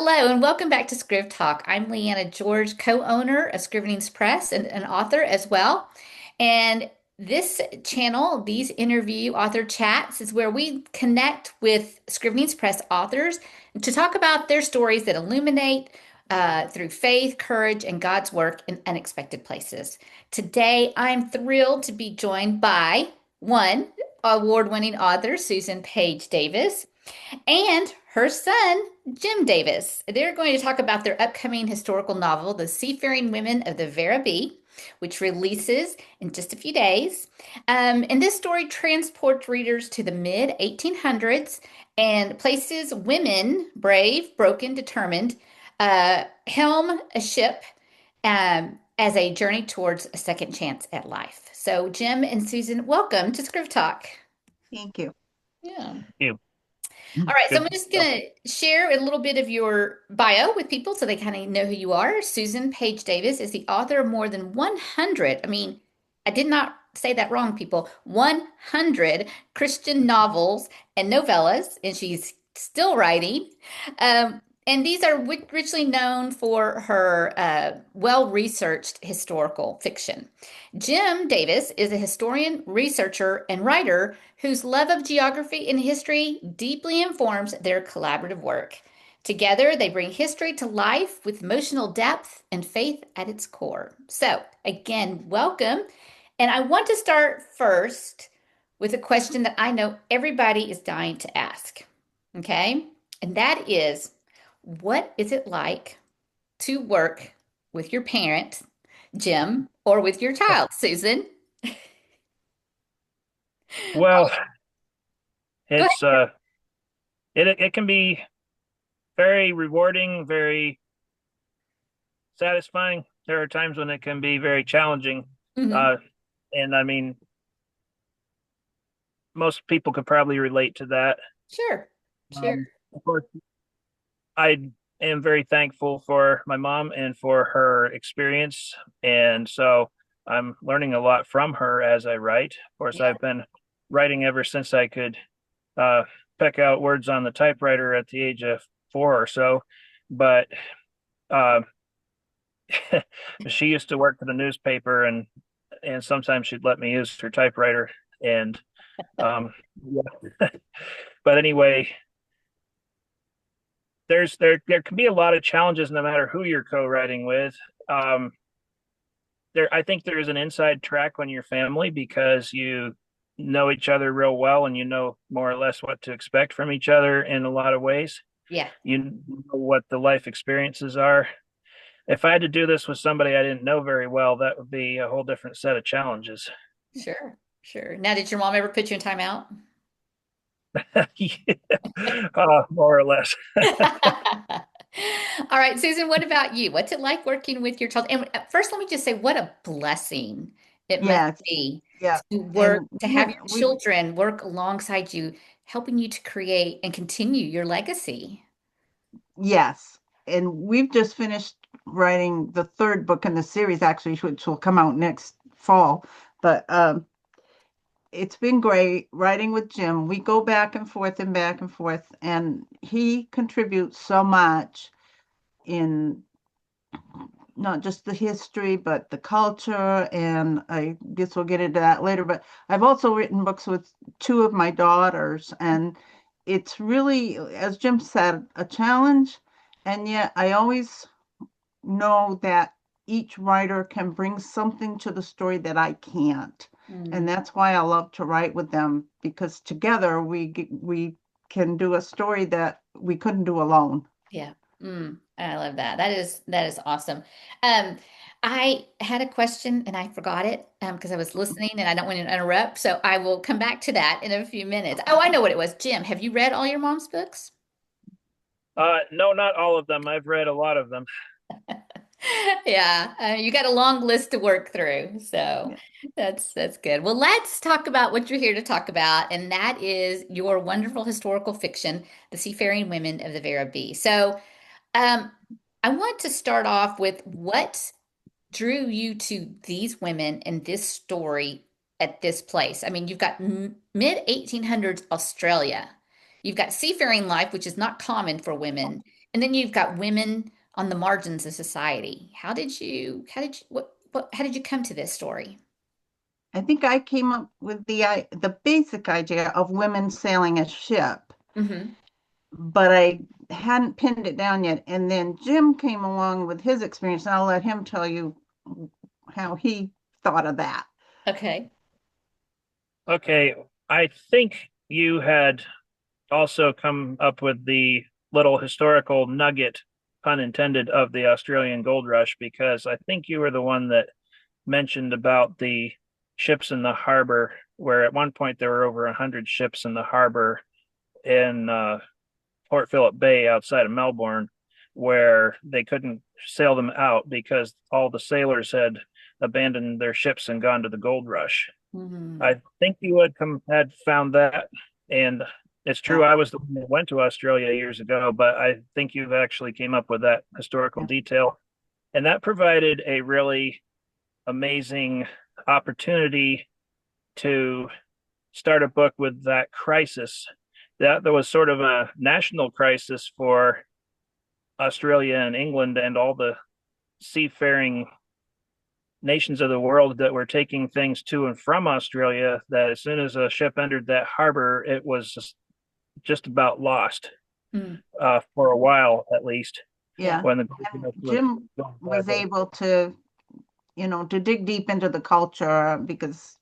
Hello and welcome back to ScrivTalk. I'm Liana George, co-owner of Scrivenings Press and an author as well. And this channel, these interview author chats, is where we connect with Scrivenings Press authors to talk about their stories that illuminate through faith, courage, and God's work in unexpected places. Today, I'm thrilled to be joined by one award-winning author, Susan Page Davis, and her son, Jim Davis. They're going to talk about their upcoming historical novel, The Seafaring Women of the Vera B, which releases in just a few days. And this story transports readers to the mid 1800s and places women, brave, broken, determined, helm a ship as a journey towards a second chance at life. So, Jim and Susan, welcome to Script Talk. Thank you. Yeah. You. All right, so I'm Good. just going to share a little bit of your bio with people so they kind of know who you are. Susan Page Davis is the author of more than 100, I did not say that wrong, people, 100 Christian novels and novellas, and she's still writing. And these are richly known for her well-researched historical fiction. Jim Davis is a historian, researcher, and writer whose love of geography and history deeply informs their collaborative work. Together, they bring history to life with emotional depth and faith at its core. So, again, welcome. And I want to start first with a question that I know everybody is dying to ask. Okay? And that is, what is it like to work with your parent, Jim, or with your child, Susan? Well, Go it's it can be very rewarding, very satisfying. There are times when it can be very challenging. ahead. Uh and I mean most people could probably relate to that. Sure, sure. Of course, I am very thankful for my mom and for her experience, and so I'm learning a lot from her as I write. Of course, Yeah. I've been writing ever since I could uh, peck out words on the typewriter at the age of 4 or so. But uh, she used to work for the newspaper, and sometimes she'd let me use her typewriter. And yeah. But anyway, there can be a lot of challenges no matter who you're co-writing with. Um, I think there is an inside track on your family because you know each other real well and you know more or less what to expect from each other in a lot of ways. Yeah, You know what the life experiences are. If I had to do this with somebody I didn't know very well, that would be a whole different set of challenges. sure, sure. Now, did your mom ever put you in timeout? Yeah. More or less. All right, Susan, what about you? What's it like working with your child? And first, let me just say what a blessing it must Yes, be yeah. to work, And to we have have your we children work alongside you, helping you to create and continue your legacy. yes. And we've just finished writing the third book in the series, actually, which will come out next fall. But it's been great writing with Jim. We go back and forth, and he contributes so much in not just the history, but the culture. And I guess we'll get into that later. But I've also written books with two of my daughters, and it's really, as Jim said, a challenge. And yet I always know that each writer can bring something to the story that I can't. And Mm, that's why I love to write with them, because together we can do a story that we couldn't do alone. yeah. I love that. That is awesome. Um, I had a question and I forgot it because I was listening and I don't want to interrupt. So I will come back to that in a few minutes. Oh, I know what it was. Jim, have you read all your mom's books? No, not all of them. I've read a lot of them. Yeah, you got a long list to work through, so Yeah. that's good. Well, let's talk about what you're here to talk about, and that is your wonderful historical fiction, The Seafaring Women of the Vera B. So, um, I want to start off with what drew you to these women and this story at this place? I mean, you've got mid 1800s Australia. You've got seafaring life, which is not common for women. And then you've got women on the margins of society. How did you come to this story? I think I came up with the basic idea of women sailing a ship, Hmm. but I hadn't pinned it down yet. And then Jim came along with his experience, and I'll let him tell you how he thought of that. Okay. Okay, I think you had also come up with the little historical nugget, pun intended, of the Australian gold rush, because I think you were the one that mentioned about the ships in the harbor, where at one point there were over 100 ships in the harbor in Port Phillip Bay outside of Melbourne, where they couldn't sail them out because all the sailors had abandoned their ships and gone to the gold rush. Hmm. I think you had found that, and it's true. Yeah, I was the one that went to Australia years ago, but I think you've actually came up with that historical yeah, detail, and that provided a really amazing opportunity to start a book with that crisis. That there was sort of a national crisis for Australia and England and all the seafaring nations of the world that were taking things to and from Australia. That as soon as a ship entered that harbor, it was just about lost Mm. for a while, at least, Yeah. yeah. when the And Gulf was Jim going was badly. able to, to dig deep into the culture because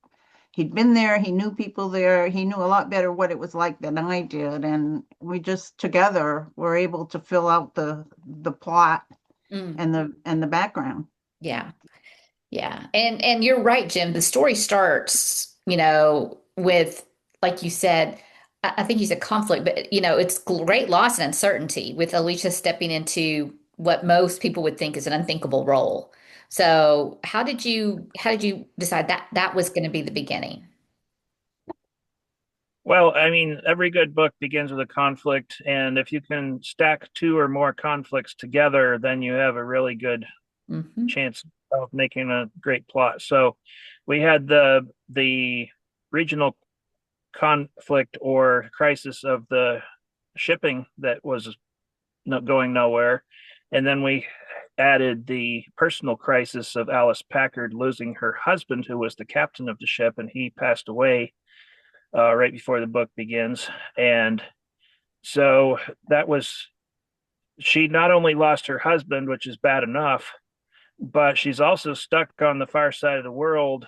he'd been there, he knew people there, he knew a lot better what it was like than I did, and we just together were able to fill out the plot Mm. and the background. Yeah. Yeah. And you're right, Jim. The story starts, with, like you said, I think you said conflict, but it's great loss and uncertainty with Alicia stepping into what most people would think is an unthinkable role. So how did you decide that that was going to be the beginning? Well, I mean, every good book begins with a conflict, and if you can stack two or more conflicts together, then you have a really good Hmm. chance of making a great plot. So we had the regional conflict or crisis of the shipping that was not going nowhere, and then we added the personal crisis of Alice Packard losing her husband, who was the captain of the ship, and he passed away right before the book begins. And so that was she not only lost her husband, which is bad enough, but she's also stuck on the far side of the world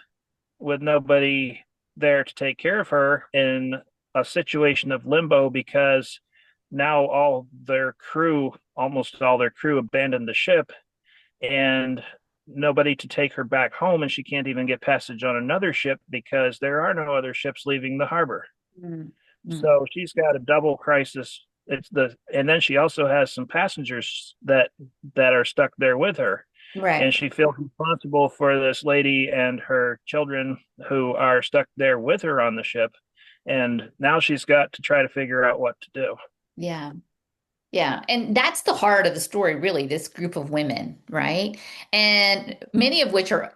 with nobody there to take care of her in a situation of limbo because now almost all their crew abandoned the ship and nobody to take her back home. And she can't even get passage on another ship because there are no other ships leaving the harbor. Mm-hmm. So she's got a double crisis. And then she also has some passengers that are stuck there with her, and Right. she feels responsible for this lady and her children who are stuck there with her on the ship. And now she's got to try to figure out what to do. Yeah. Yeah, and that's the heart of the story, really, this group of women, right? And many of which are,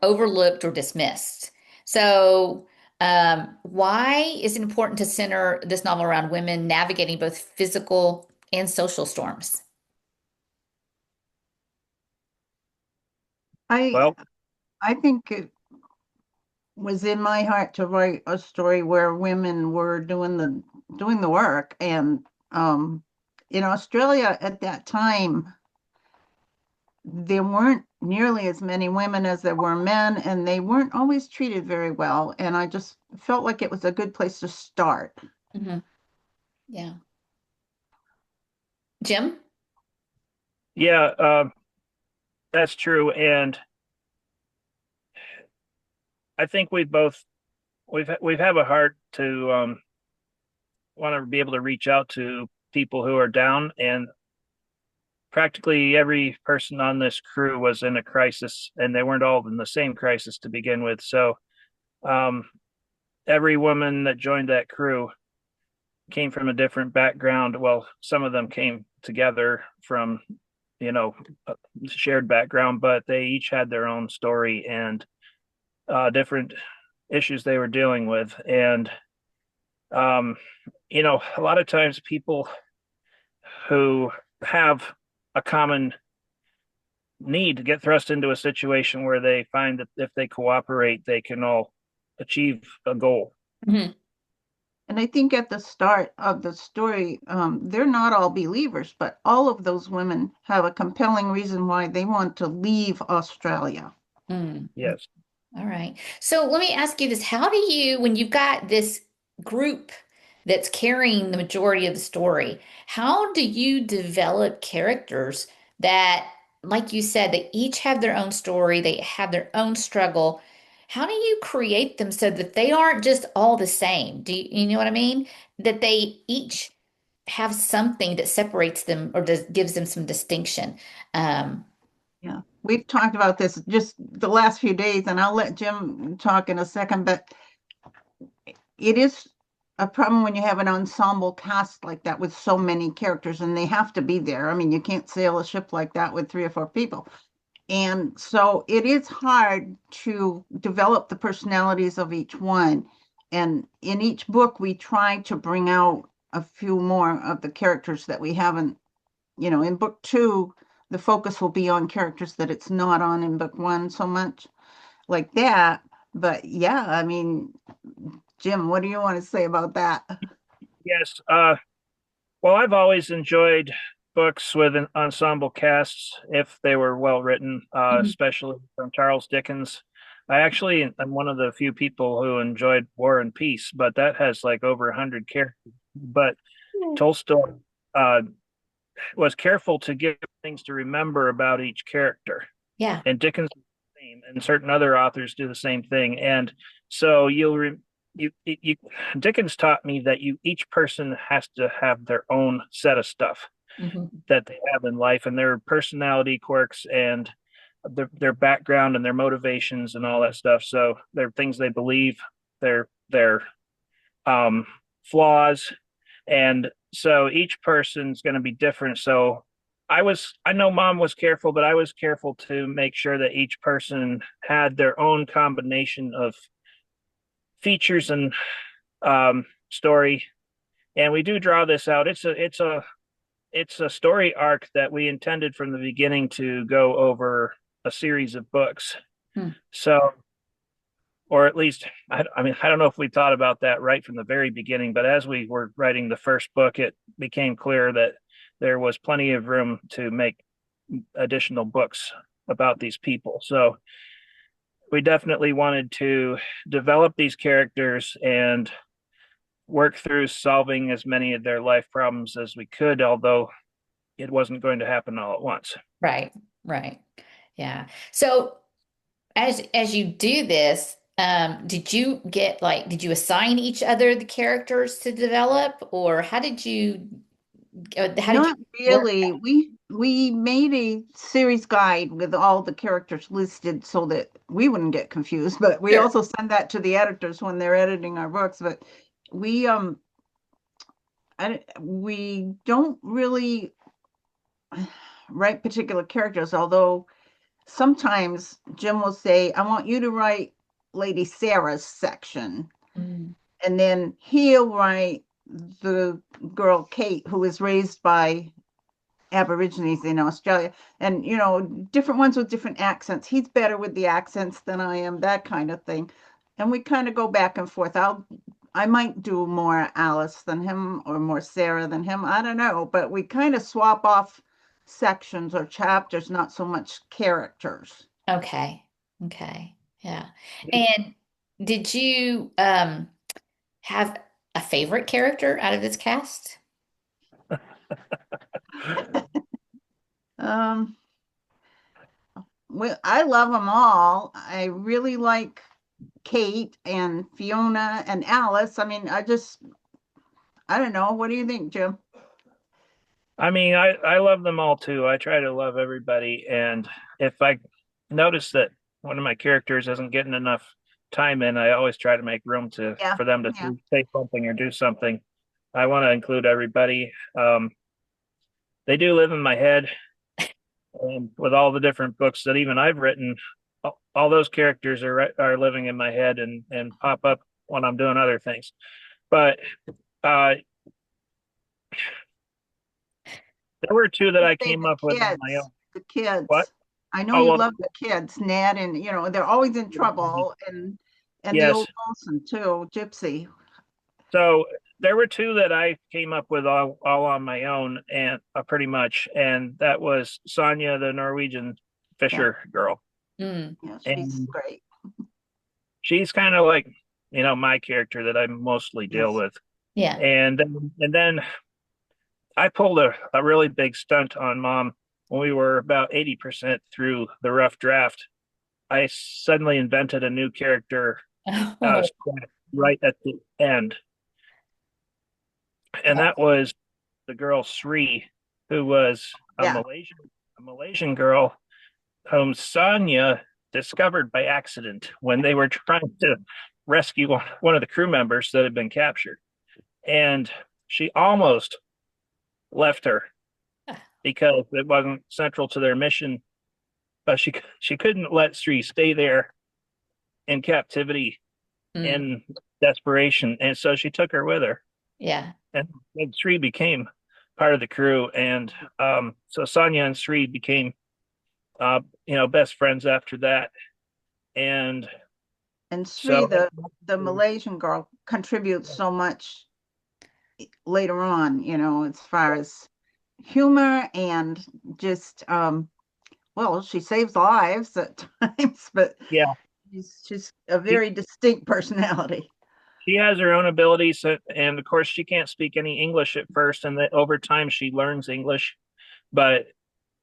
overlooked or dismissed. So, why is it important to center this novel around women navigating both physical and social storms? I Well, I think it was in my heart to write a story where women were doing the work, and in Australia at that time there weren't nearly as many women as there were men, and they weren't always treated very well, and I just felt like it was a good place to start. Hmm. Yeah. Jim? yeah, that's true. And I think we've have a heart to want to be able to reach out to people who are down, and practically every person on this crew was in a crisis, and they weren't all in the same crisis to begin with. So um, every woman that joined that crew came from a different background. Well, some of them came together from, you know, a shared background, but they each had their own story and different issues they were dealing with. And, um, a lot of times people who have a common need to get thrust into a situation where they find that if they cooperate, they can all achieve a goal. Mhm. And I think at the start of the story, they're not all believers, but all of those women have a compelling reason why they want to leave Australia. Mm. Yes. All right. So let me ask you this. How do you, when you've got this group that's carrying the majority of the story, how do you develop characters that, like you said, they each have their own story, they have their own struggle? How do you create them so that they aren't just all the same? You know what I mean? That they each have something that separates them or does, gives them some distinction. Um, Yeah, we've talked about this just the last few days, and I'll let Jim talk in a second, but it is a problem when you have an ensemble cast like that with so many characters, and they have to be there. I mean, you can't sail a ship like that with 3 or 4 people. And so it is hard to develop the personalities of each one. And in each book, we try to bring out a few more of the characters that we haven't, in book two, the focus will be on characters that it's not on in book one so much like that. But yeah, I mean, Jim, what do you want to say about that? Yes. Well, I've always enjoyed books with an ensemble casts if they were well written, mhm. especially from Charles Dickens. I actually am one of the few people who enjoyed War and Peace, but that has like over 100 characters. But Tolstoy uh, was careful to give things to remember about each character, Yeah. and Dickens and certain other authors do the same thing. And so you Dickens taught me that you each person has to have their own set of stuff Mhm. that they have in life and their personality quirks and their background and their motivations and all that stuff. So their things they believe, their flaws, and so each person's going to be different. So I know mom was careful, but I was careful to make sure that each person had their own combination of features and story. And we do draw this out. It's a story arc that we intended from the beginning to go over a series of books. Hmm. So, or at least, I mean, I don't know if we thought about that right from the very beginning, but as we were writing the first book, it became clear that there was plenty of room to make additional books about these people. So we definitely wanted to develop these characters and work through solving as many of their life problems as we could, although it wasn't going to happen all at once. Right. Right. Yeah. So as you do this, did you get like, did you assign each other the characters to develop, or how did you Not work really. that? We made a series guide with all the characters listed so that we wouldn't get confused, but we Sure. also send that to the editors when they're editing our books. But we we don't really write particular characters, although sometimes Jim will say, I want you to write Lady Sarah's section. Mm. And then he'll write the girl Kate, who was raised by Aborigines in Australia, and different ones with different accents. He's better with the accents than I am, that kind of thing. And we kind of go back and forth. I might do more Alice than him or more Sarah than him. I don't know, but we kind of swap off sections or chapters, not so much characters. Okay. Okay. Yeah. And did you have a favorite character out of this cast? Um, well, I love them all. I really like Kate and Fiona and Alice. I mean, I don't know. What do you think, Jim? I mean, I love them all too. I try to love everybody. And if I notice that one of my characters isn't getting enough time in, I always try to make room to Yeah, for them to yeah. say something or do something. I want to include everybody. They do live in my head, and with all the different books that even I've written, all those characters are living in my head and pop up when I'm doing other things. But uh, There were two that You I say came the up with on my kids, own. the What? kids. I know Oh you well, love the kids, Ned, and they're always in trouble, and the yes. old Wilson too, Gypsy. So there were two that I came up with all on my own, and pretty much, and that was Sonia, the Norwegian Yeah, fisher girl, Mm, yeah, she's and great. she's kind of like my character that I mostly deal Yes. with, yeah. and then I pulled a really big stunt on Mom when we were about 80% through the rough draft. I suddenly invented a new character out of Oh, scratch right at the end, and oh, that was the girl Sri, who was Yeah. A Malaysian girl whom Sonia discovered by accident when they were trying to rescue one of the crew members that had been captured. And she almost left her because it wasn't central to their mission, but she couldn't let Sri stay there in captivity mm, in desperation, and so she took her with her, yeah. and Sri became part of the crew, and so Sonia and Sri became best friends after that, and And Sri, so the Malaysian girl, contributes so much later on, as far as humor and just well, she saves lives at times, but yeah, she's a she, very distinct personality. she has her own abilities, and of course she can't speak any English at first, and that over time she learns English, but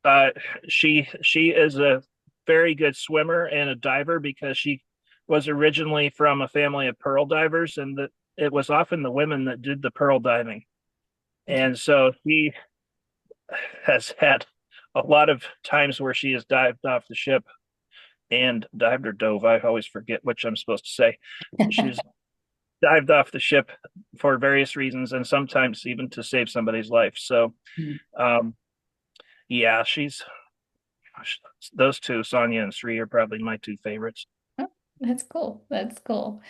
uh, she is a very good swimmer and a diver because she was originally from a family of pearl divers, and it was often the women that did the pearl diving, and so she has had a lot of times where she has dived off the ship and dived or dove. I always forget which I'm supposed to say. She's dived off the ship for various reasons, and sometimes even to save somebody's life. So, Mm. um, yeah, she's those two, Sonia and Sri, are probably my two favorites. Oh, that's cool. That's cool.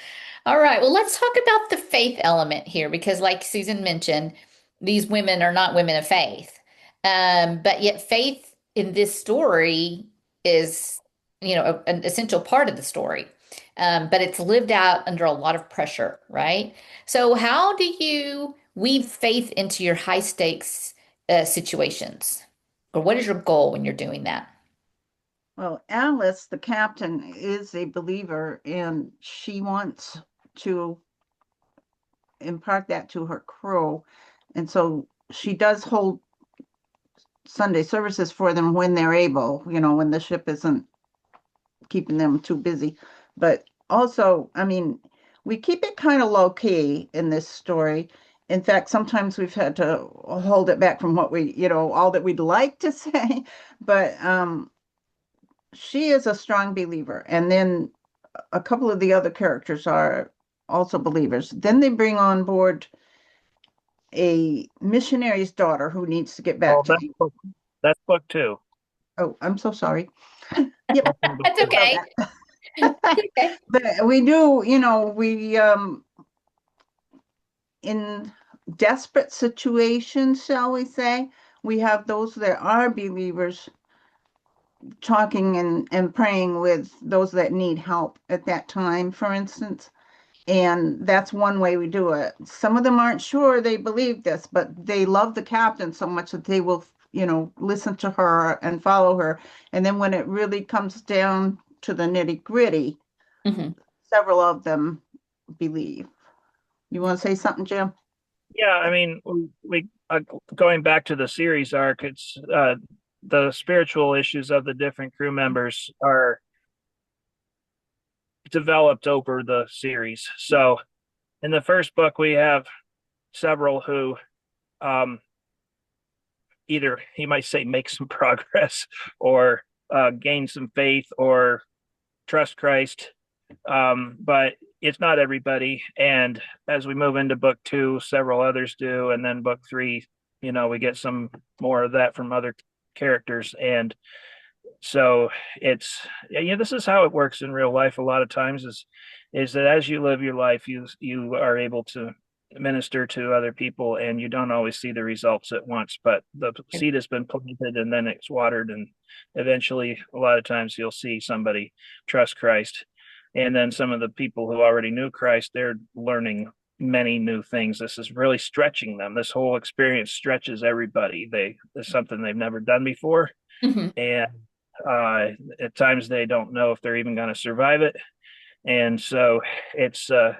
All right. Well, let's talk about the faith element here because, like Susan mentioned, these women are not women of faith. But yet, faith in this story is, an essential part of the story. But it's lived out under a lot of pressure, right? So, how do you weave faith into your high stakes situations? Or what is your goal when you're doing that? Well, Alice, the captain, is a believer, and she wants to impart that to her crew. And so she does hold Sunday services for them when they're able, when the ship isn't keeping them too busy. But also, I mean, we keep it kind of low key in this story. In fact, sometimes we've had to hold it back from what all that we'd like to say. But she is a strong believer. And then a couple of the other characters are also believers. Then they bring on board a missionary's daughter who needs to get back Oh, to England. that's book two. Oh, I'm so sorry. Yep, That's in book That's two. about okay. that. Okay. But we do, we in desperate situations, shall we say, we have those that are believers talking and praying with those that need help at that time, for instance. And that's one way we do it. Some of them aren't sure they believe this, but they love the captain so much that they will, listen to her and follow her. And then when it really comes down to the nitty gritty, Mhm. several of them believe. You want to say something, Jim? Yeah, I mean, we going back to the series arc, it's the spiritual issues of the different crew members are developed over the series. So in the first book, we have several who um, either you might say make some progress or gain some faith or trust Christ. But it's not everybody. And as we move into book two, several others do. And then book three, we get some more of that from other characters. And so it's, yeah, this is how it works in real life a lot of times is that as you live your life, you are able to minister to other people, and you don't always see the results at once, but the seed has been planted and then it's watered, and eventually a lot of times you'll see somebody trust Christ. And then some of the people who already knew Christ, they're learning many new things. This is really stretching them. This whole experience stretches everybody. It's something they've never done before, Mhm. and at times they don't know if they're even going to survive it. And so it's um,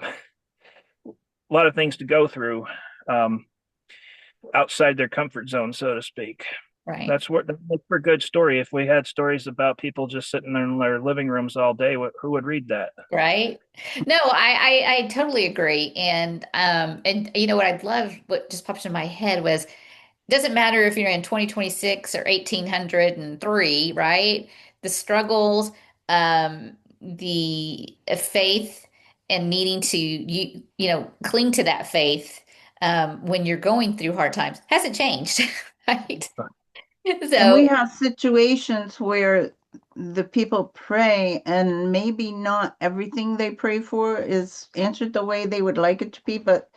a lot of things to go through, um, outside their comfort zone, so to speak. Right. That makes for a good story. If we had stories about people just sitting there in their living rooms all day, who would read that? Right. No, I totally agree. And you know what I'd love, what just popped in my head was, doesn't matter if you're in 2026 or 1803, right? The struggles, the faith and needing to cling to that faith when you're going through hard times hasn't changed, right? And we So, have situations where the people pray and maybe not everything they pray for is answered the way they would like it to be, but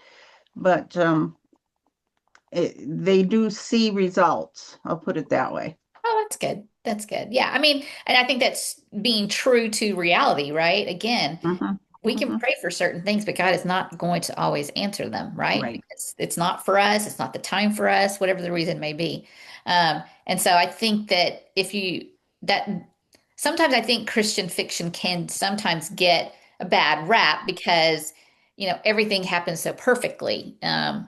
they do see results. I'll put it that way. oh, that's good. That's good. Yeah. I mean, and I think that's being true to reality, right? Again, Hmm. we can Hmm. pray for certain things, but God is not going to always answer them, right? Right. Because it's not for us, it's not the time for us, whatever the reason may be. And so I think that if you that sometimes I think Christian fiction can sometimes get a bad rap because everything happens so perfectly,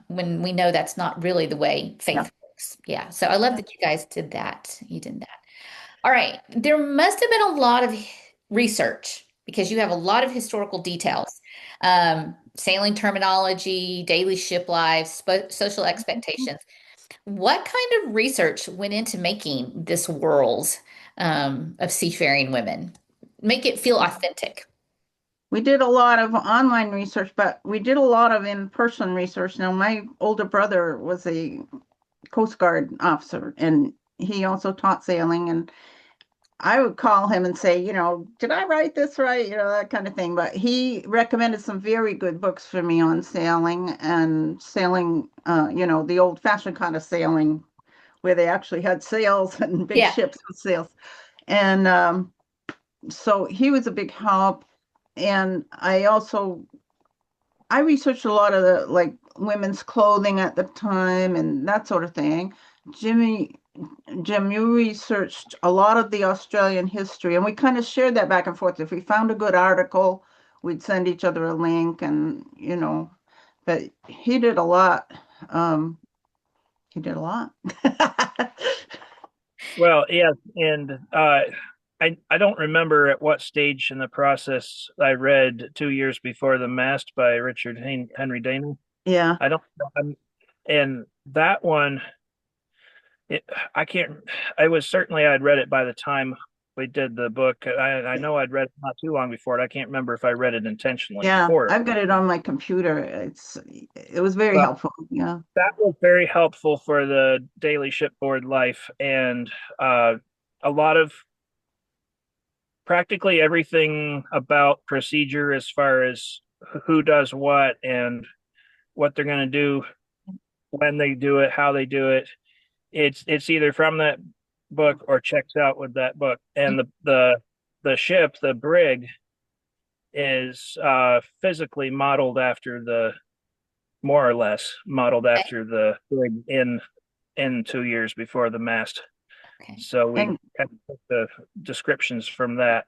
when we know that's not really the way Yeah. faith works. Yeah. So I love that you guys did that. You did that. All right. There must have been a lot of research because you have a lot of historical details, sailing terminology, daily ship lives, social expectations. What kind of research went into making this world of seafaring women? Make it feel authentic. We did a lot of online research, but we did a lot of in-person research. Now, my older brother was a Coast Guard officer, and he also taught sailing. And I would call him and say, did I write this right? That kind of thing. But he recommended some very good books for me on sailing and sailing, the old-fashioned kind of sailing where they actually had sails and big Yeah. ships with sails. And so he was a big help. And I researched a lot of the like women's clothing at the time and that sort of thing. Jimmy, Jim, you researched a lot of the Australian history, and we kind of shared that back and forth. If we found a good article, we'd send each other a link, but he did a lot. Um, he did a lot. Well, yeah, and I don't remember at what stage in the process I read 2 years before the Mast by Henry Damon. Yeah. I don't, I'm, and that one, it, I can't. I was certainly I'd read it by the time we did the book. I know I'd read it not too long before it. I can't remember if I read it intentionally Yeah, before. I've got it on my computer. It was very But helpful. Yeah. that was very helpful for the daily shipboard life, and a lot of practically everything about procedure as far as who does what and what they're going to do when they do it, how they do it. It's either from that book or checks out with that book. And the ship, the brig, is physically modeled after the more or less modeled Okay. after the brig in 2 years before the mast. Okay. So we And kind of took the descriptions from that.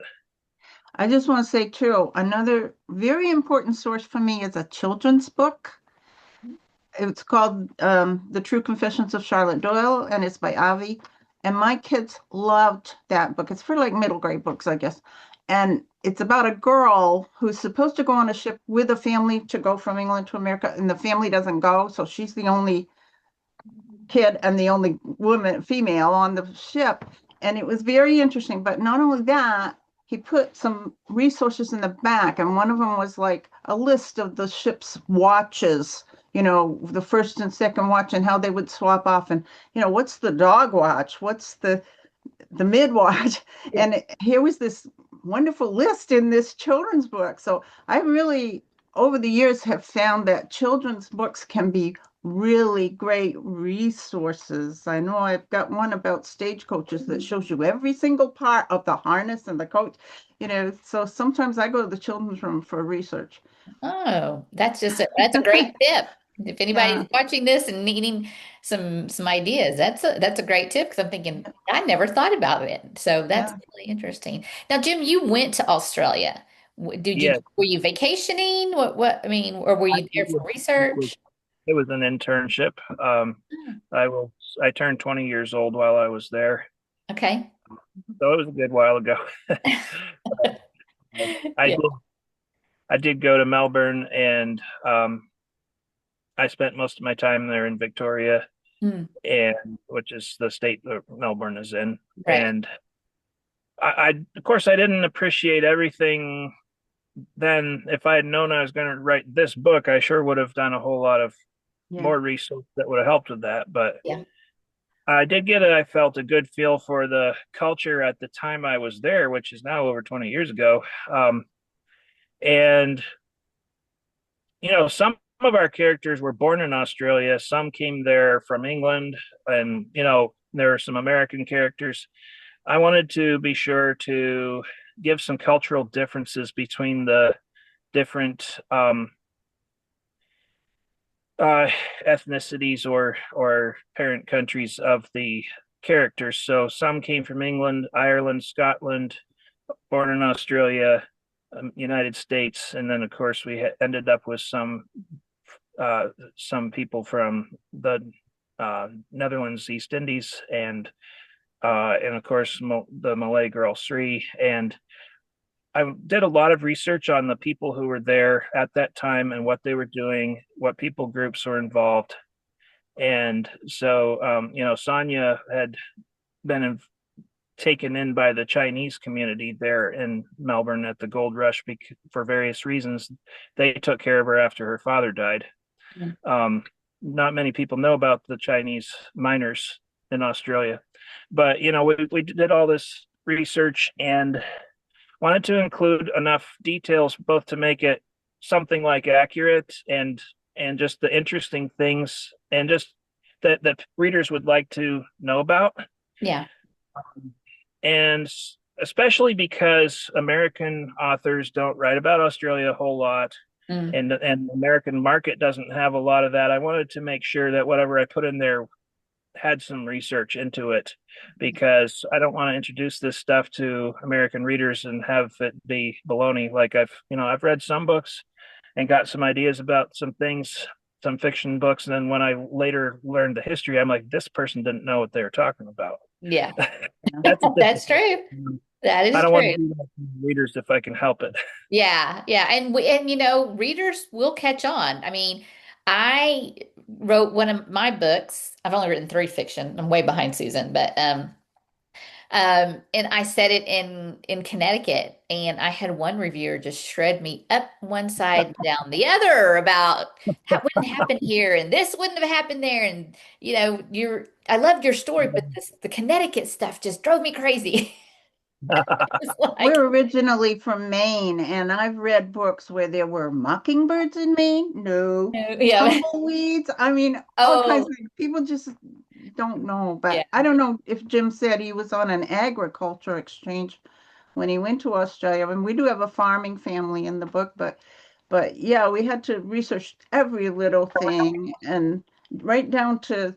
I just want to say too, another very important source for me is a children's book. It's called The True Confessions of Charlotte Doyle, and it's by Avi. And my kids loved that book. It's for like middle grade books, I guess. And it's about a girl who's supposed to go on a ship with a family to go from England to America, and the family doesn't go. So she's the only kid and the only woman, female on the ship. And it was very interesting. But not only that, he put some resources in the back, and one of them was like a list of the ship's watches, the first and second watch and how they would swap off. And, what's the dog watch? What's the mid watch? Yeah. And here was this wonderful list in this children's book. So I really over the years have found that children's books can be really great resources. I know I've got one about stagecoaches that shows you every single part of the harness and the coach, so sometimes I go to the children's room for research. Oh, that's a great tip. If anybody's Yeah, watching this and needing some ideas, that's a great tip because I'm thinking I never thought about it. So that's yeah. really interesting. Now, Jim, you went to Australia. Yes, Were you vacationing? I mean, or were I, you there for it was research? it was an internship. I was I turned 20 years old while I was there, Okay. so it was a good while ago. I Yeah. did I did go to Melbourne, and I spent most of my time there in Victoria, Mm, and which is the state that Melbourne is in. right. And I of course I didn't appreciate everything then. If I had known I was going to write this book, I sure would have done a whole lot of Yeah. more research that would have helped with that. But Yeah. I did get I felt a good feel for the culture at the time I was there, which is now over 20 years ago. And some of our characters were born in Australia, some came there from England, and there are some American characters. I wanted to be sure to give some cultural differences between the different ethnicities or parent countries of the characters. So some came from England, Ireland, Scotland, born in Australia, United States, and then of course we ended up with some people from the Netherlands, East Indies, and of course the Malay Girl Sri. And I did a lot of research on the people who were there at that time and what they were doing, what people groups were involved. And so, Sonia had been taken in by the Chinese community there in Melbourne at the gold rush for various reasons. They took care of her after her father died. Mm, Um, Not many people know about the Chinese miners in Australia, but we did all this research and wanted to include enough details both to make it something like accurate and just the interesting things and just that readers would like to know about. yeah. And especially because American authors don't write about Australia a whole lot, Mm, and the American market doesn't have a lot of that. I wanted to make sure that whatever I put in there had some research into it, because I don't want to introduce this stuff to American readers and have it be baloney. Like I've read some books and got some ideas about some things, some fiction books, and then when I later learned the history, I'm like, this person didn't know what they were talking about. yeah. That's a That's difficult. true. That I is don't want to true. do that to readers if I can help it. Yeah, yeah, and readers will catch on. I mean, I wrote one of my books. I've only written three fiction. I'm way behind Susan, but and I said it in Connecticut, and I had one reviewer just shred me up one side, down the other about that wouldn't happen here, and this wouldn't have happened there, and I loved your story, but the Connecticut stuff just drove me crazy. It's like, We're originally from Maine, and I've read books where there were mockingbirds in Maine. No. yeah, Tumbleweeds. I mean, all kinds oh, of people just don't know. yeah. But I don't know if Jim said he was on an agriculture exchange when he went to Australia. And we do have a farming family in the book, but yeah, we had to research every little thing and right down to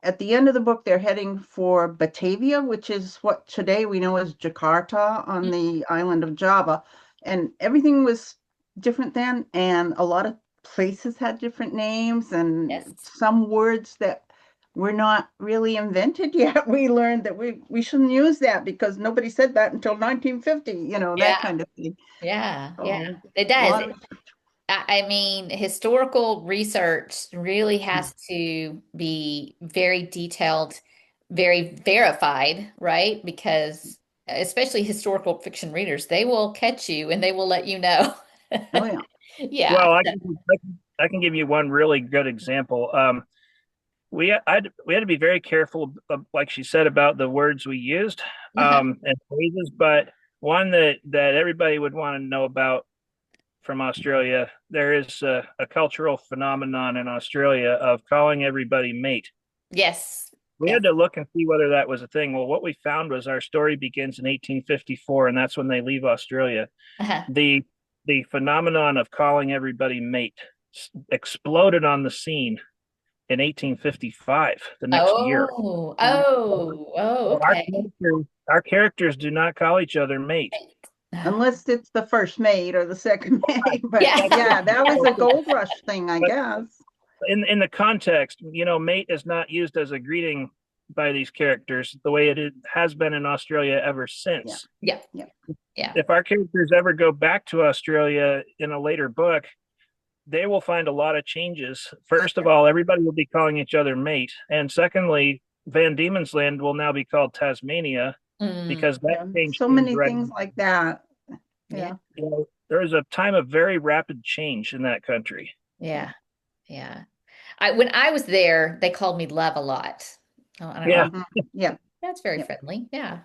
at the end of the book, they're heading for Batavia, which is what today we know as Jakarta on the island of Java. And everything was different then, and a lot of places had different names, and Yes. some words that were not really invented yet. We learned that we shouldn't use that because nobody said that until 1950, that Yeah. kind of thing. Yeah. Yeah. So It a does. lot of I mean, historical research really has to be very detailed, very verified, right? Because especially historical fiction readers, they will catch you and they will let you know. oh yeah. Yeah. Well, I can give you one really good example. We had to be very careful, like she said, about the words we used Uh-huh. and phrases. But one that everybody would want to know about from Australia, there is a cultural phenomenon in Australia of calling everybody mate. Yes. We Yes. had to look and see whether that was a thing. Well, what we found was our story begins in 1854, and that's when they leave Australia. Uh-huh. The the phenomenon of calling everybody mate exploded on the scene in 1855, the next year. Oh, Yeah. oh, oh, So okay. our characters do not call each other mate. Unless it's the first mate or the second mate. But Yeah. yeah, that was a gold rush thing, I But guess. in the context, mate is not used as a greeting by these characters the way it has been in Australia ever Yeah. since. Yeah. Yeah. Yeah. If our characters ever go back to Australia in a later book, they will find a lot of changes. First of all, everybody will be calling each other mate. And secondly, Van Diemen's Land will now be called Tasmania Mm, because that Yeah. changed So things many right. things like that. yeah. Yeah. There was a time of very rapid change in that country. Yeah. Yeah. When I was there, they called me Love a lot. Oh, I don't know. Yeah. Mhm. Yeah. That's very Yep. friendly. Yeah.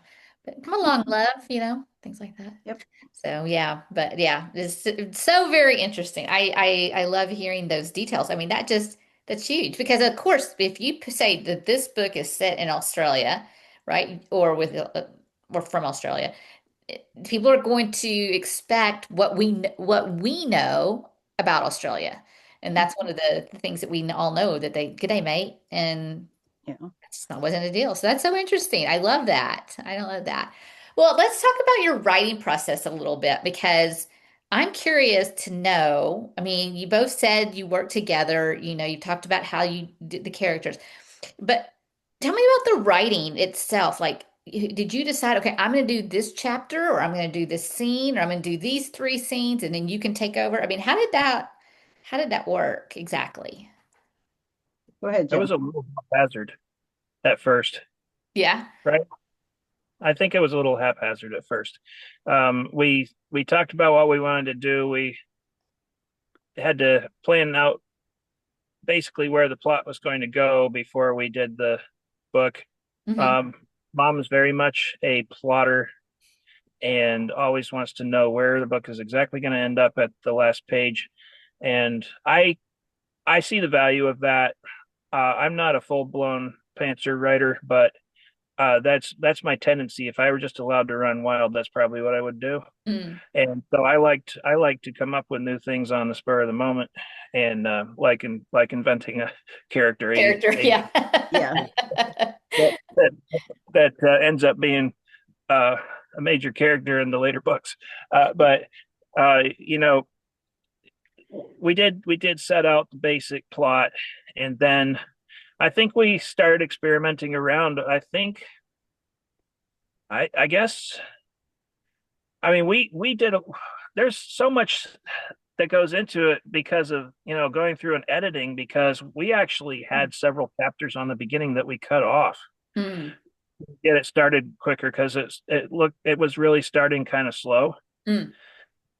But come along, love, things like that. Yep. So yeah, but yeah, it's so very interesting. I love hearing those details. I mean, that's huge because of course, if you say that this book is set in Australia, right, or from Australia, people are going to expect what we know about Australia. And that's one of the things that we all know that good day, mate. And Yeah. that's not wasn't a deal. So that's so interesting. I love that. I don't love that. Well, let's talk about your writing process a little bit because I'm curious to know. I mean, you both said you work together, you talked about how you did the characters, but tell me about the writing itself. Like, did you decide, okay, I'm going to do this chapter or I'm going to do this scene or I'm going to do these three scenes and then you can take over? I mean, how did that work exactly? Go ahead, It was Jim. a little haphazard at first, Yeah. right? I think it was a little haphazard at first. We talked about what we wanted to do. We had to plan out basically where the plot was going to go before we did the book. Hmm. Um, Mom is very much a plotter and always wants to know where the book is exactly going to end up at the last page. And I see the value of that. I'm not a full blown pantser writer, but that's my tendency. If I were just allowed to run wild, that's probably what I would do. Mm. And so I like to come up with new things on the spur of the moment, and like inventing a character Character, yeah. Yeah. that that, that ends up being a major character in the later books. But you know, we did set out the basic plot, and then I think we started experimenting around. I guess I mean we did. There's so much that goes into it because of going through and editing because we actually had several chapters on the beginning that we cut off Mm, get it started quicker because it was really starting kind of slow. mm,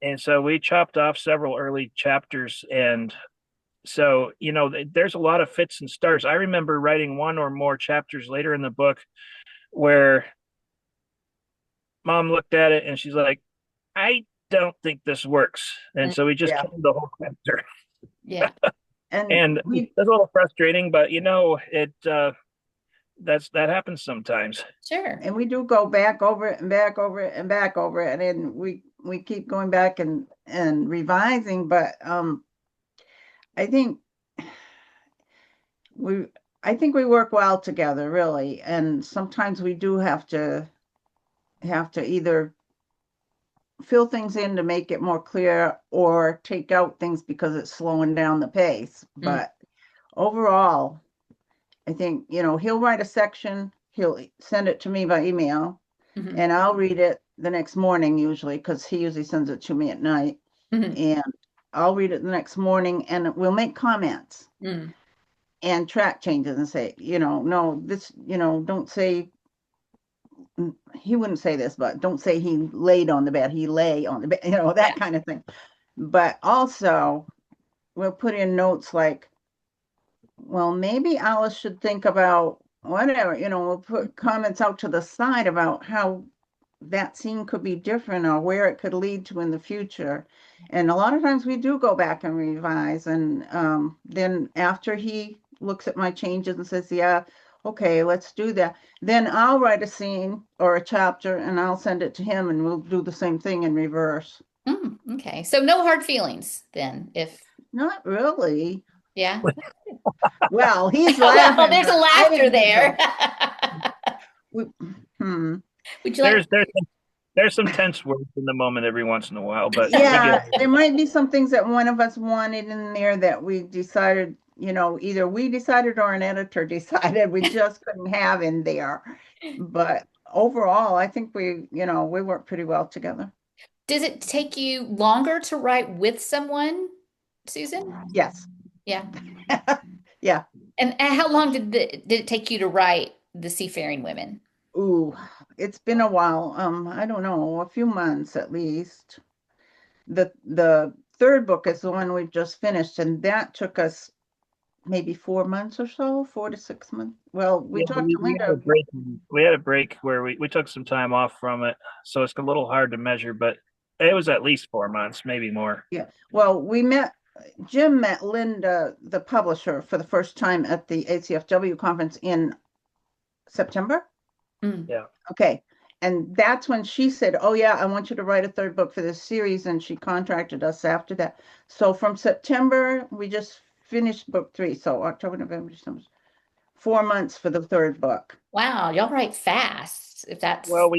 And so we chopped off several early chapters. And so, there's a lot of fits and starts. I remember writing one or more chapters later in the book where mom looked at it and she's like, I don't think this works. And mm. so we just Yeah. killed the whole chapter. Yeah, And And we it's a little frustrating, but that happens sometimes. sure. and we do go back over it and back over it and back over it, and we keep going back and revising. But I think we I think we work well together, really. And sometimes we do have to either fill things in to make it more clear or take out things because it's slowing down the pace. Mm, But overall, I think, he'll write a section, he'll send it to me by email, mhm, and I'll read it the next morning usually, because he usually sends it to me at night. mhm, And I'll read it the next morning and we'll make comments mm. and track changes and say, no, this, don't say, he wouldn't say this, but don't say he laid on the bed, he lay on the bed, Yeah. that kind of thing. But also, we'll put in notes like, well, maybe Alice should think about whatever, we'll put comments out to the side about how that scene could be different or where it could lead to in the future. And a lot of times we do go back and revise. And then after he looks at my changes and says, yeah, okay, let's do that. Then I'll write a scene or a chapter and I'll send it to him and we'll do the same thing in reverse. Okay. So no hard feelings then, if Not really. yeah. Well, he's Well, laughing, there's a but I laughter didn't think there. so. We, hmm. Would you like? There's some tense words in the moment every once in a while, but we get. Yeah, there might be some things that one of us wanted in there that we decided, either we decided or an editor decided we just couldn't have in there. But overall, I think we work pretty well together. Does it take you longer to write with someone, Susan? Yes. Yeah. Yeah. And how long did it take you to write the Seafaring Women? Ooh, it's been a while. I don't know, a few months at least. The third book is the one we've just finished, and that took us maybe 4 months or so, 4 to 6 months. Well, we Yeah, talked to we had a Linda. break. We had a break where we took some time off from it, so it's a little hard to measure, but it was at least 4 months, maybe more. Yeah. Well, Jim met Linda, the publisher, for the first time at the ACFW conference in September. Mm. Yeah. Okay. And that's when she said, oh, yeah, I want you to write a third book for this series. And she contracted us after that. So from September, we just finished book 3. So October, November, December, 4 months for the third book. Wow, y'all write fast. If that's Well,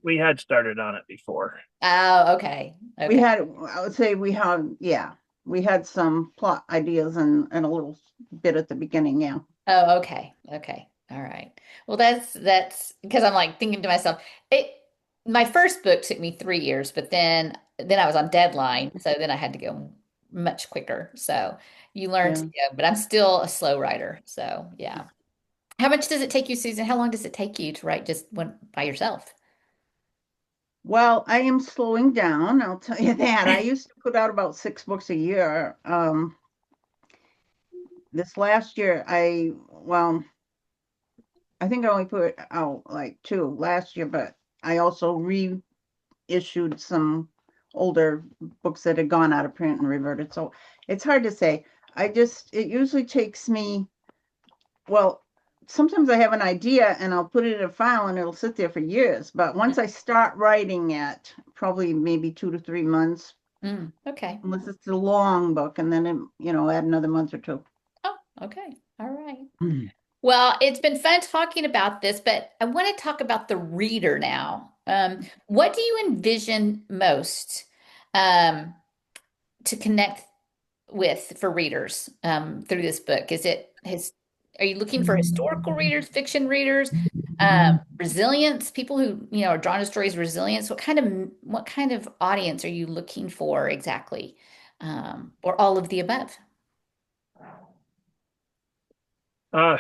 we had started on it before. oh, okay. We Okay. had, I would say we had some plot ideas and a little bit at the beginning. Yeah. Oh, okay. Okay. All right. Well, that's because I'm like thinking to myself, it my first book took me 3 years, but then I was on deadline, so then I had to go much quicker. So you learn to Yeah. go, but I'm still a slow writer. So yeah. How much does it take you, Susan? How long does it take you to write just one by yourself? Well, I am slowing down, I'll tell you that. I used to put out about 6 books a year. This last year, well, I think I only put out like 2 last year, but I also reissued some older books that had gone out of print and reverted. So it's hard to say. It usually takes me, well, sometimes I have an idea and I'll put it in a file and it'll sit there for years. But once I start writing it, probably maybe 2 to 3 months, Okay. unless it's a long book, and then, add another month or two. Oh, okay. All right. Well, it's been fun talking about this, but I want to talk about the reader now. What do you envision most um, to connect with for readers through this book? Are you looking for historical readers, fiction readers, resilience, people who, are drawn to stories, resilience? What kind of audience are you looking for exactly? Or all of the above? Uh,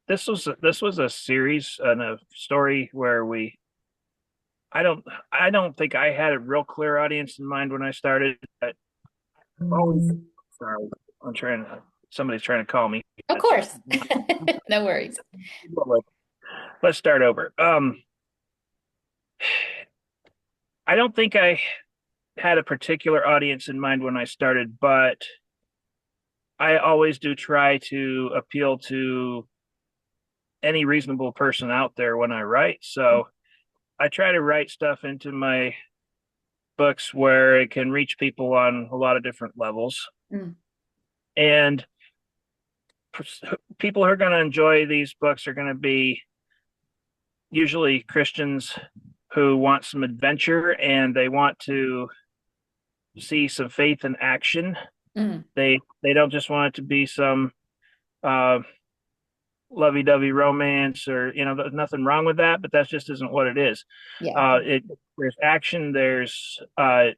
this was a series and a story where I don't think I had a real clear audience in mind when I started. Oh, sorry, somebody's trying to call me. Of course. No worries. Let's start over. I don't think I had a particular audience in mind when I started, but I always do try to appeal to any reasonable person out there when I write. So I try to write stuff into my books where it can reach people on a lot of different levels. Mm. And people who are going to enjoy these books are going to be usually Christians who want some adventure and they want to see some faith in action. Mm. They don't just want it to be some lovey-dovey romance, or there's nothing wrong with that, but that just isn't what it is. Yeah. There's action, there's an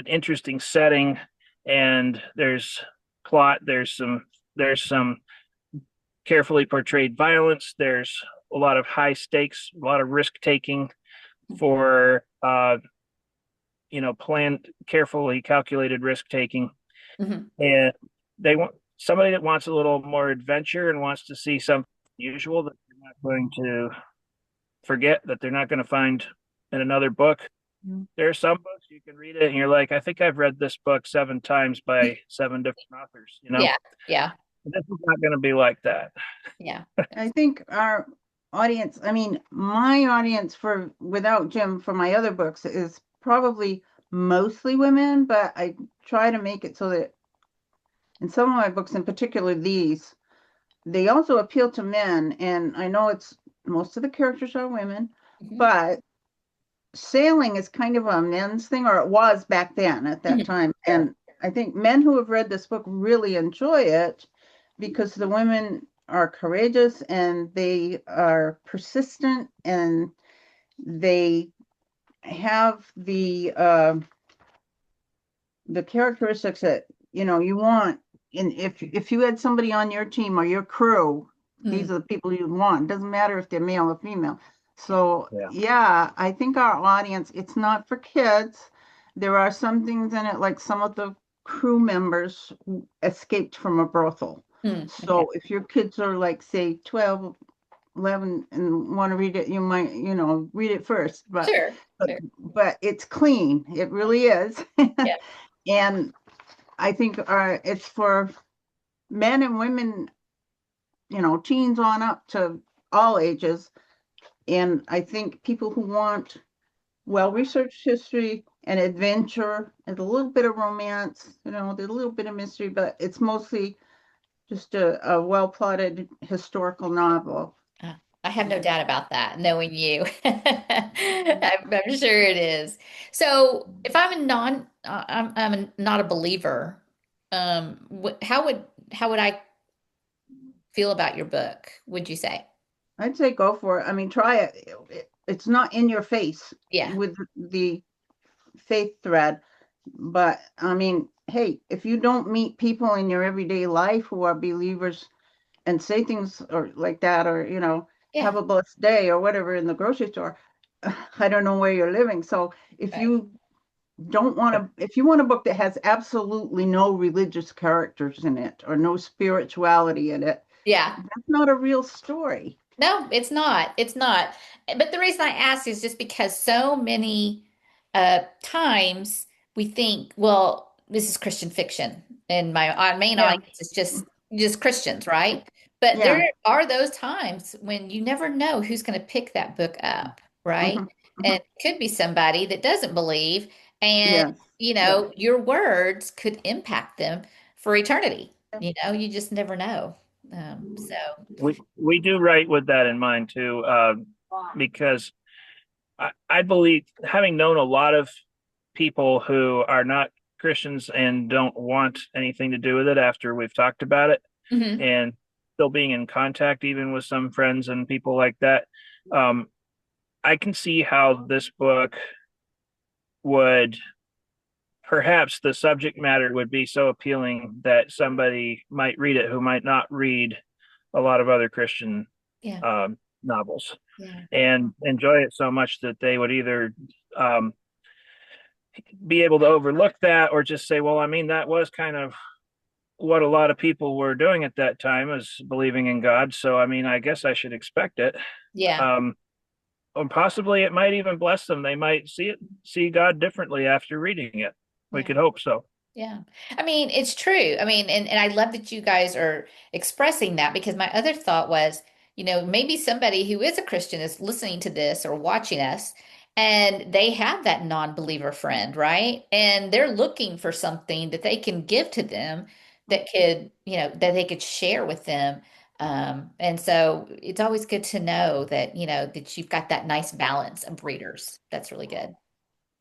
interesting setting, and there's plot. There's some carefully portrayed violence. There's a lot of high stakes, a lot of risk taking for planned, carefully calculated risk taking. Hmm. And they want somebody that wants a little more adventure and wants to see something unusual that they're not going to forget, that they're not going to find in another book. Mm. There are some books you can read it and you're like, I think I've read this book 7 times by 7 different authors, you know? Yeah, yeah, This is not going to be like that. yeah. I think our audience, I mean, my audience for Without Jim for my other books is probably mostly women, but I try to make it so that in some of my books, in particular these, they also appeal to men. And I know it's most of the characters are women, Mhm. but sailing is kind of a men's thing, or it was back then at that Mhm. time. And I think men who have read this book really enjoy it because the women are courageous and they are persistent and they have the characteristics that you want. And if you had somebody on your team or your crew, Mm, these are the people you want. It doesn't matter if they're male or female. yeah. So Yeah. yeah, I think our audience, it's not for kids. There are some things in it, like some of the crew members who escaped from a brothel. Okay. So if your kids are like say 12, 11 and want to read it, you might, read it first. But Sure. but Sure. but it's clean. It really is. Yeah. And I think it's for men and women, teens on up to all ages. And I think people who want well-researched history and adventure and a little bit of romance, there's a little bit of mystery, but it's mostly just a well-plotted historical novel. Uh, I have no doubt about that, knowing you. I'm sure it is. So, if I'm a non, not a believer, how would I feel about your book? Would you say? I'd say go for it. I mean, try it. It's not in your face Yeah, with the faith thread. But I mean, hey, if you don't meet people in your everyday life who are believers and say things or like that, or yeah, have a blessed day or whatever in the grocery store, I don't know where you're living. So if right. you don't want to, if you want a book that has absolutely no religious characters in it or no spirituality in it, Yeah. that's not a real story. No, it's not. It's not. But the reason I ask is just because so many times we think, well, this is Christian fiction, and my our main Yeah. audience is just Christians, right? But there Yeah. are those times when you never know who's going to pick that book up, right? Hmm. And Hmm. it could be somebody that doesn't believe, and Yes. Yes. your words could impact them for eternity. You just never know. So. We do write with that in mind too, because I believe, having known a lot of people who are not Christians and don't want anything to do with it after we've talked about it, Mhm. and still being in contact even with some friends and people like that, um, I can see how this book would, perhaps the subject matter would be so appealing that somebody might read it who might not read a lot of other Christian Yeah. novels Yeah. and enjoy it so much that they would either um, be able to overlook that or just say, well, I mean, that was kind of what a lot of people were doing at that time, is believing in God. So, I mean, I guess I should expect it. Yeah. Um, or possibly it might even bless them. They might see God differently after reading it. We Yeah. could hope so. Yeah. I mean, it's true. I mean, and I love that you guys are expressing that because my other thought was, maybe somebody who is a Christian is listening to this or watching us and they have that non-believer friend, right? And they're looking for something that they can give to them that could, that they could share with them. And so it's always good to know that, that you've got that nice balance of readers. That's really good.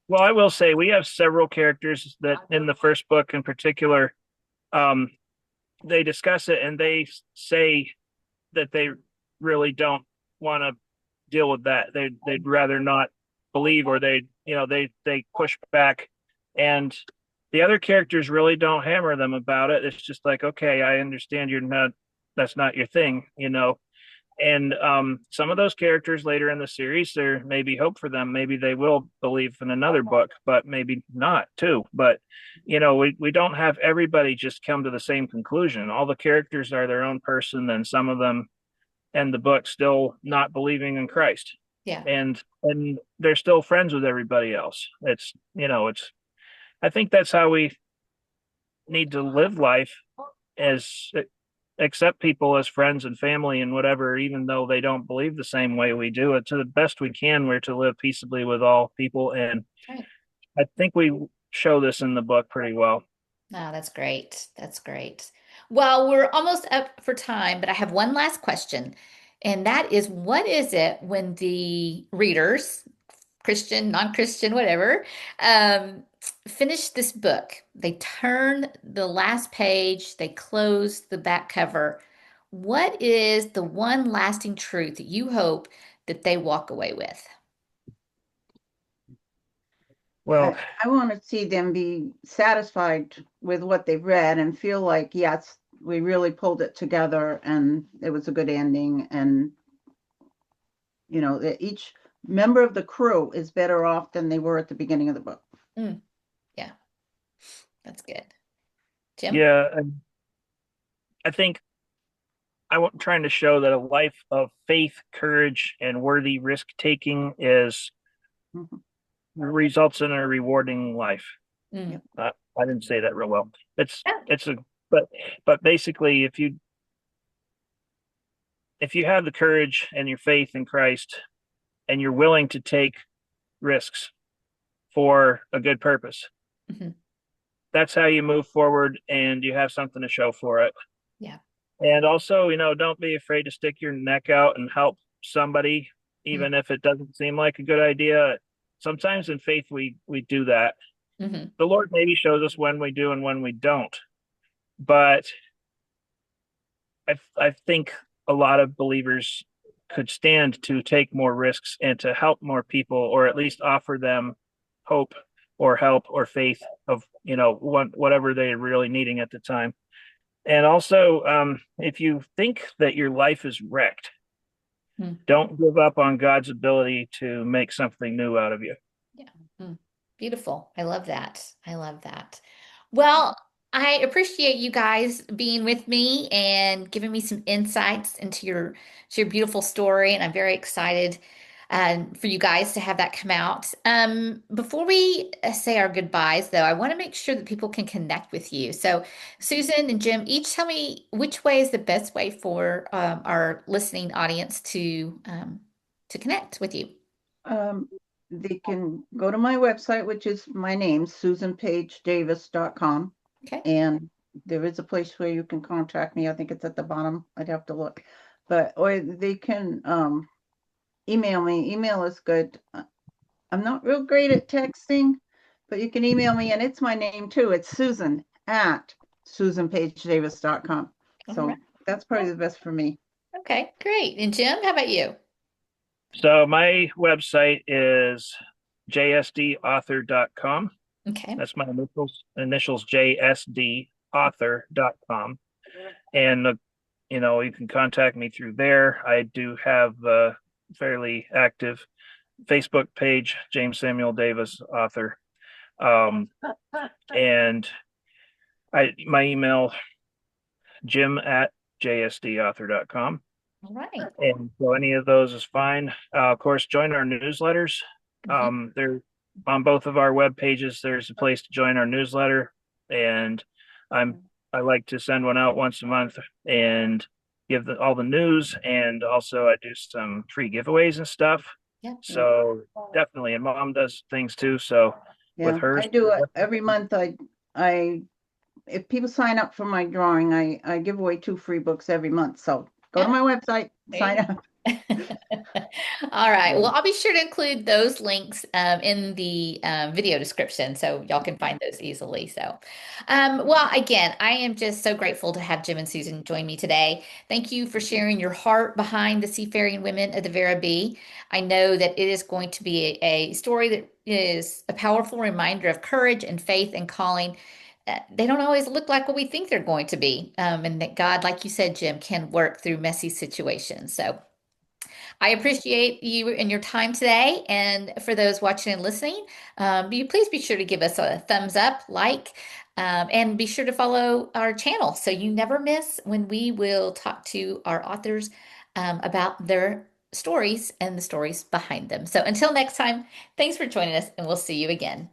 Well, I will say we have several characters that in the first book in particular, um, they discuss it and they say that they really don't want to deal with that. They'd rather not believe, or they push back, and the other characters really don't hammer them about it. It's just like, okay, I understand you're not, that's not your thing, And some of those characters later in the series, there may be hope for them. Maybe they will believe in another book, but maybe not too. But we don't have everybody just come to the same conclusion. All the characters are their own person, and some of them end the book still not believing in Christ. Yeah. and they're still friends with everybody else. It's I think that's how we need to live life, as accept people as friends and family and whatever, even though they don't believe the same way we do. It to the best we can. We're to live peaceably with all people, and That's right. I think we show this in the book pretty well. Oh, that's great. That's great. Well, we're almost up for time, but I have one last question. And that is, what is it when the readers, Christian, non-Christian, whatever, um, finish this book? They turn the last page, they close the back cover. What is the one lasting truth that you hope that they walk away with? Well, I want to see them be satisfied with what they've read and feel like, yes, we really pulled it together and it was a good ending. And, that each member of the crew is better off than they were at the beginning of the book. Mm, yeah, that's good. Jim? yeah, I think I'm trying to show that a life of faith, courage, and worthy risk taking is Mhm. results in a rewarding life. Mm. Yep. I didn't say that real well. It's Yeah. it's a but but basically, if you have the courage and your faith in Christ, and you're willing to take risks for a good purpose, Mhm. that's how you move forward, and you have something to show for it. Yeah. And also, don't be afraid to stick your neck out and help somebody, Mm. even if it doesn't seem like a good idea. Sometimes in faith, we do that. Mhm. The Lord maybe shows us when we do and when we don't. But I think a lot of believers could stand to take more risks and to help more people, or at least offer them hope or help or faith of whatever they're really needing at the time. And also, if you think that your life is wrecked, Mm. don't give up on God's ability to make something new out of you. Yeah. Mm. Beautiful. I love that. I love that. Well, I appreciate you guys being with me and giving me some insights into your beautiful story, and I'm very excited for you guys to have that come out. Before we say our goodbyes, though, I want to make sure that people can connect with you. So, Susan and Jim, each tell me which way is the best way for our listening audience to connect with you. Um, they can go to my website, which is my name, susanpagedavis.com. Okay. And there is a place where you can contact me. I think it's at the bottom. I'd have to look. Or they can email me. Email is good. I'm not real great at texting, but you can email me, and it's my name too. It's Susan at susanpagedavis.com. All right. So that's probably the best for me. Okay, great. And Jim, how about you? So my website is jsdauthor.com. Okay. That's my initials jsdauthor.com. And you can contact me through there. I do have a fairly active Facebook page, James Samuel Davis author. And my email, jim at jsdauthor.com. All right. And so any of those is fine. Of course, join our newsletters. Mhm. There on both of our web pages, there's a place to join our newsletter, and I'm I like to send one out once a month and give all the news, and also I do some free giveaways and stuff. Yeah. Yeah. So definitely, and Mom does things too. So with Yeah, I hers, do it every month. I if people sign up for my drawing, I give away 2 free books every month. So go to Yeah. my website, sign Hey. up. All right. Well, I'll be sure to include those links in the video description so y'all can find those easily. So, well, again, I am just so grateful to have Jim and Susan join me today. Thank you for sharing your heart behind the Seafaring Women of the Vera B. I know that it is going to be a story that is a powerful reminder of courage and faith and calling. They don't always look like what we think they're going to be, and that God, like you said, Jim, can work through messy situations. So, I appreciate you and your time today. And for those watching and listening, you please be sure to give us a thumbs up, and be sure to follow our channel so you never miss when we will talk to our authors about their stories and the stories behind them. So until next time, thanks for joining us, and we'll see you again.